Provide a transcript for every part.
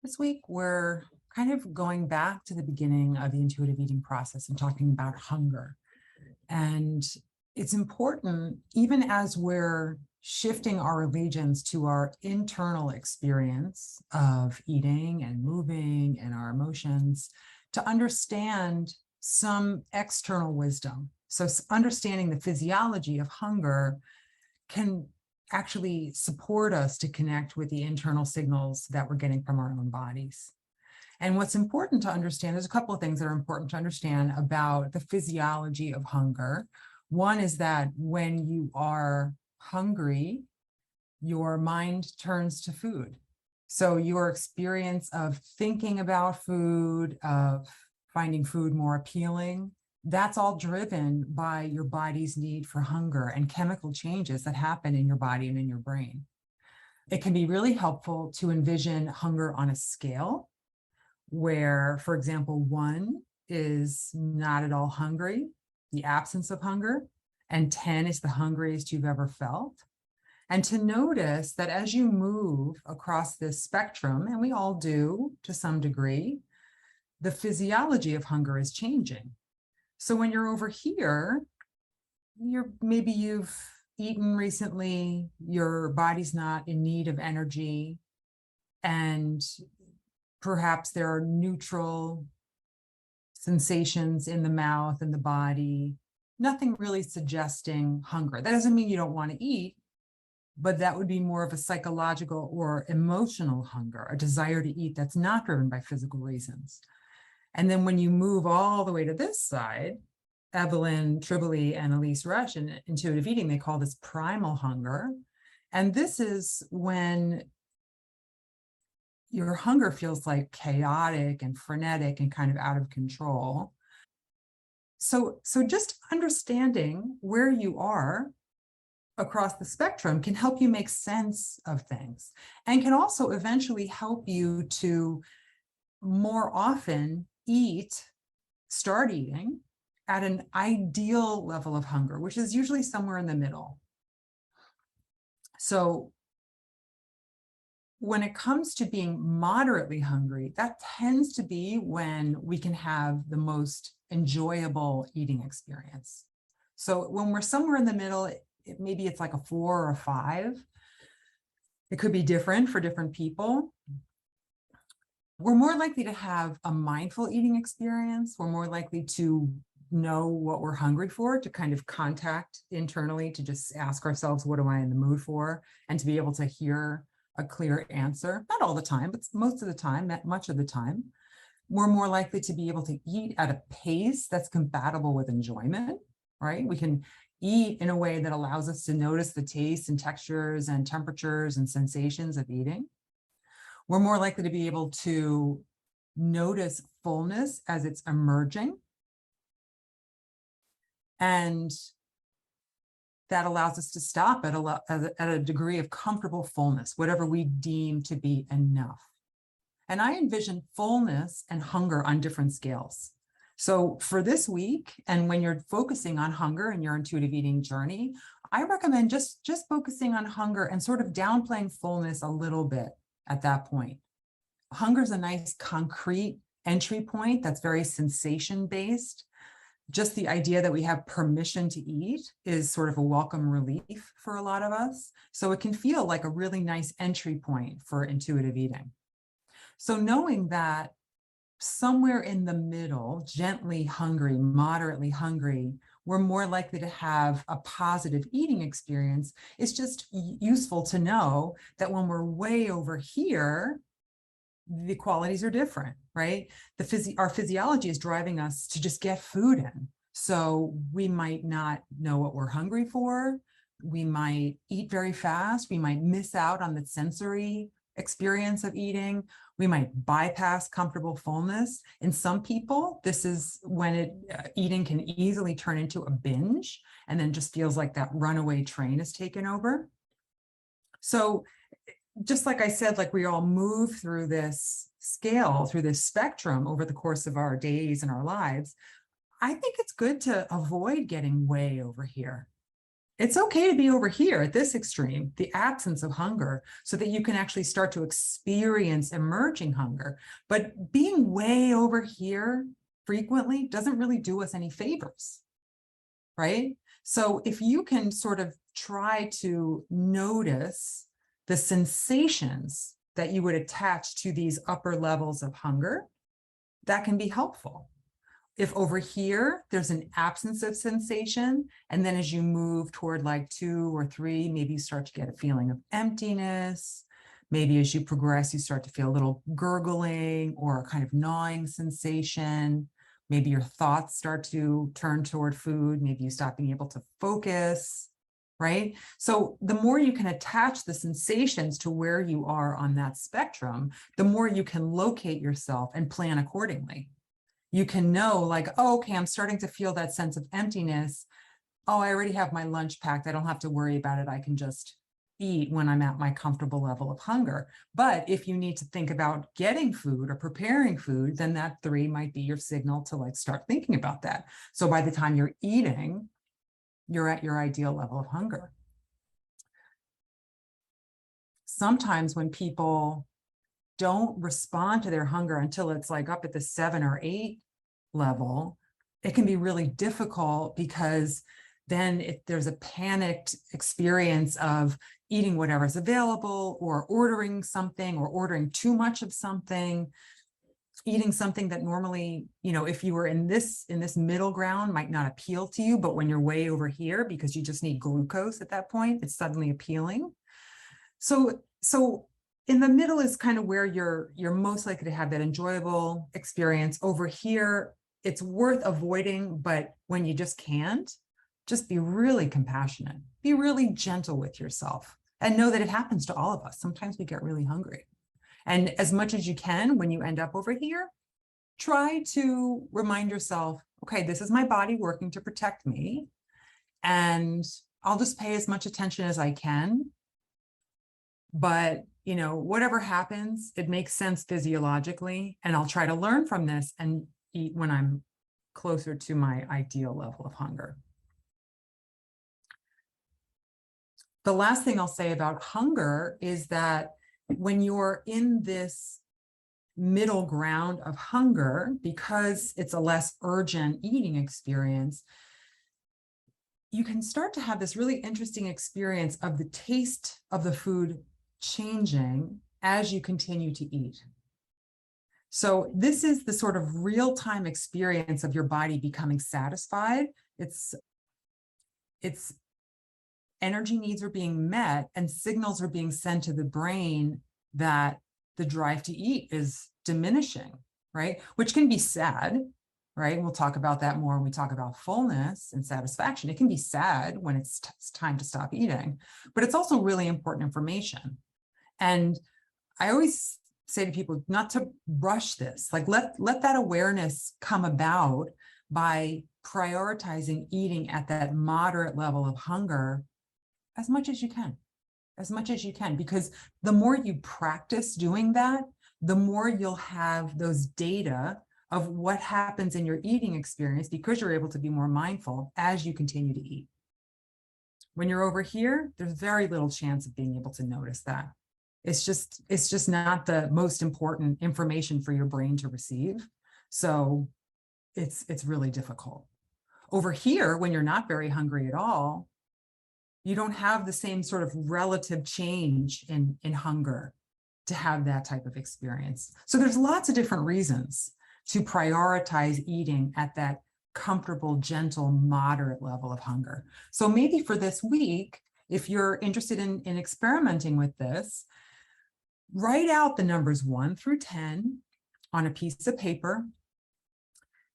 This week, we're kind of going back to the beginning of the intuitive eating process and talking about hunger. And it's important, even as we're shifting our allegiance to our internal experience of eating and moving and our emotions, to understand some external wisdom. So understanding the physiology of hunger can actually support us to connect with the internal signals that we're getting from our own bodies. And what's important to understand, there's a couple of things that are important to understand about the physiology of hunger. One is that when you are hungry, your mind turns to food. So your experience of thinking about food, of finding food more appealing, that's all driven by your body's need for hunger and chemical changes that happen in your body and in your brain. It can be really helpful to envision hunger on a scale where, for example, 1 is not at all hungry, the absence of hunger, and 10 is the hungriest you've ever felt. And to notice that as you move across this spectrum, and we all do to some degree, the physiology of hunger is changing. So when you're over here, maybe you've eaten recently, your body's not in need of energy, and perhaps there are neutral sensations in the mouth and the body, nothing really suggesting hunger. That doesn't mean you don't want to eat, but that would be more of a psychological or emotional hunger, a desire to eat that's not driven by physical reasons. And then when you move all the way to this side, Evelyn Tribole and Elise Rush in intuitive eating, they call this primal hunger. And this is when your hunger feels like chaotic and frenetic and kind of out of control. So just understanding where you are across the spectrum can help you make sense of things and can also eventually help you to more often start eating at an ideal level of hunger, which is usually somewhere in the middle. So when it comes to being moderately hungry, that tends to be when we can have the most enjoyable eating experience. So when we're somewhere in the middle, maybe it's like a 4 or a 5. It could be different for different people. We're more likely to have a mindful eating experience. We're more likely to know what we're hungry for, to kind of contact internally, to just ask ourselves, what am I in the mood for? And to be able to hear a clear answer. Not all the time, but most of the time, much of the time. We're more likely to be able to eat at a pace that's compatible with enjoyment, right? We can eat in a way that allows us to notice the tastes and textures and temperatures and sensations of eating. We're more likely to be able to notice fullness as it's emerging. And that allows us to stop at a degree of comfortable fullness, whatever we deem to be enough. And I envision fullness and hunger on different scales. So for this week, and when you're focusing on hunger in your intuitive eating journey, I recommend just focusing on hunger and sort of downplaying fullness a little bit at that point. Hunger is a nice concrete entry point that's very sensation-based. Just the idea that we have permission to eat is sort of a welcome relief for a lot of us. So it can feel like a really nice entry point for intuitive eating. So knowing that somewhere in the middle, gently hungry, moderately hungry, we're more likely to have a positive eating experience, it's just useful to know that when we're way over here, the qualities are different, right? Our physiology is driving us to just get food in. So we might not know what we're hungry for. We might eat very fast. We might miss out on the sensory experience of eating. We might bypass comfortable fullness. In some people, this is when eating can easily turn into a binge and then just feels like that runaway train is taken over. So just like I said, like we all move through this scale, through this spectrum over the course of our days and our lives, I think it's good to avoid getting way over here. It's okay to be over here at this extreme, the absence of hunger, so that you can actually start to experience emerging hunger. But being way over here frequently doesn't really do us any favors, right? So if you can sort of try to notice the sensations that you would attach to these upper levels of hunger, that can be helpful. If over here, there's an absence of sensation, and then as you move toward like 2 or 3, maybe you start to get a feeling of emptiness. Maybe as you progress, you start to feel a little gurgling or a kind of gnawing sensation. Maybe your thoughts start to turn toward food. Maybe you stop being able to focus, right? So the more you can attach the sensations to where you are on that spectrum, the more you can locate yourself and plan accordingly. You can know like, oh, okay, I'm starting to feel that sense of emptiness. Oh, I already have my lunch packed. I don't have to worry about it. I can just eat when I'm at my comfortable level of hunger. But if you need to think about getting food or preparing food, then that 3 might be your signal to like start thinking about that. So by the time you're eating, you're at your ideal level of hunger. Sometimes when people don't respond to their hunger until it's like up at the 7 or 8 level, it can be really difficult because then there's a panicked experience of eating whatever's available or ordering something or ordering too much of something, eating something that normally, you know, if you were in this middle ground might not appeal to you, but when you're way over here because you just need glucose at that point, it's suddenly appealing. So in the middle is kind of where you're most likely to have that enjoyable experience. Over here, it's worth avoiding, but when you just can't, just be really compassionate, be really gentle with yourself, and know that it happens to all of us. Sometimes we get really hungry. And as much as you can, when you end up over here, try to remind yourself, okay, this is my body working to protect me, and I'll just pay as much attention as I can. But, you know, whatever happens, it makes sense physiologically, and I'll try to learn from this and eat when I'm closer to my ideal level of hunger. The last thing I'll say about hunger is that when you're in this middle ground of hunger, because it's a less urgent eating experience, you can start to have this really interesting experience of the taste of the food changing as you continue to eat. So this is the sort of real-time experience of your body becoming satisfied. Its energy needs are being met and signals are being sent to the brain that the drive to eat is diminishing, right? Which can be sad, right? We'll talk about that more when we talk about fullness and satisfaction. It can be sad when it's time to stop eating, but it's also really important information. And I always say to people not to rush this, like let that awareness come about by prioritizing eating at that moderate level of hunger as much as you can, because the more you practice doing that, the more you'll have those data of what happens in your eating experience, because you're able to be more mindful as you continue to eat. When you're over here, there's very little chance of being able to notice that. It's just not the most important information for your brain to receive. So it's really difficult. Over here, when you're not very hungry at all, you don't have the same sort of relative change in hunger to have that type of experience. So there's lots of different reasons to prioritize eating at that comfortable, gentle, moderate level of hunger. So maybe for this week, if you're interested in experimenting with this, write out the numbers 1 through 10 on a piece of paper.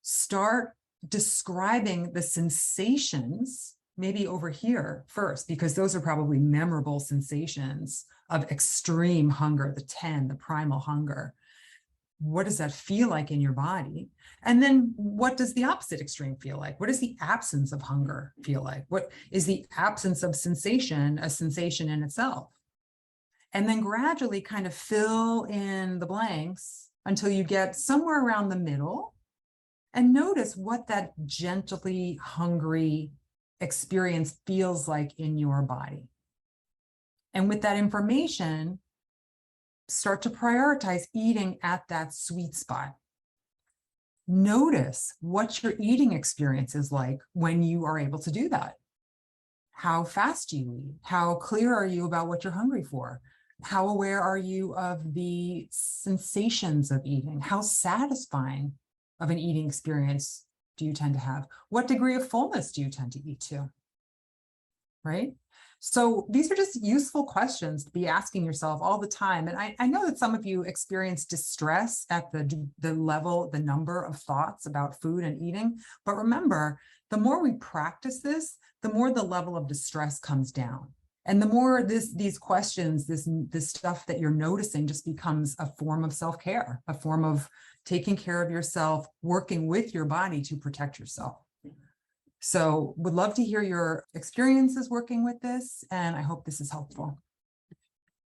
Start describing the sensations, maybe over here first, because those are probably memorable sensations of extreme hunger, the 10, the primal hunger. What does that feel like in your body? And then what does the opposite extreme feel like? What does the absence of hunger feel like? What is the absence of sensation, a sensation in itself? And then gradually kind of fill in the blanks until you get somewhere around the middle, and notice what that gently hungry experience feels like in your body. And with that information, start to prioritize eating at that sweet spot. Notice what your eating experience is like when you are able to do that. How fast do you eat? How clear are you about what you're hungry for? How aware are you of the sensations of eating? How satisfying of an eating experience do you tend to have? What degree of fullness do you tend to eat to? Right? So these are just useful questions to be asking yourself all the time. And I know that some of you experience distress at the level, the number of thoughts about food and eating. But remember, the more we practice this, the more the level of distress comes down. And the more these questions, this stuff that you're noticing just becomes a form of self-care, a form of taking care of yourself, working with your body to protect yourself. So would love to hear your experiences working with this, and I hope this is helpful.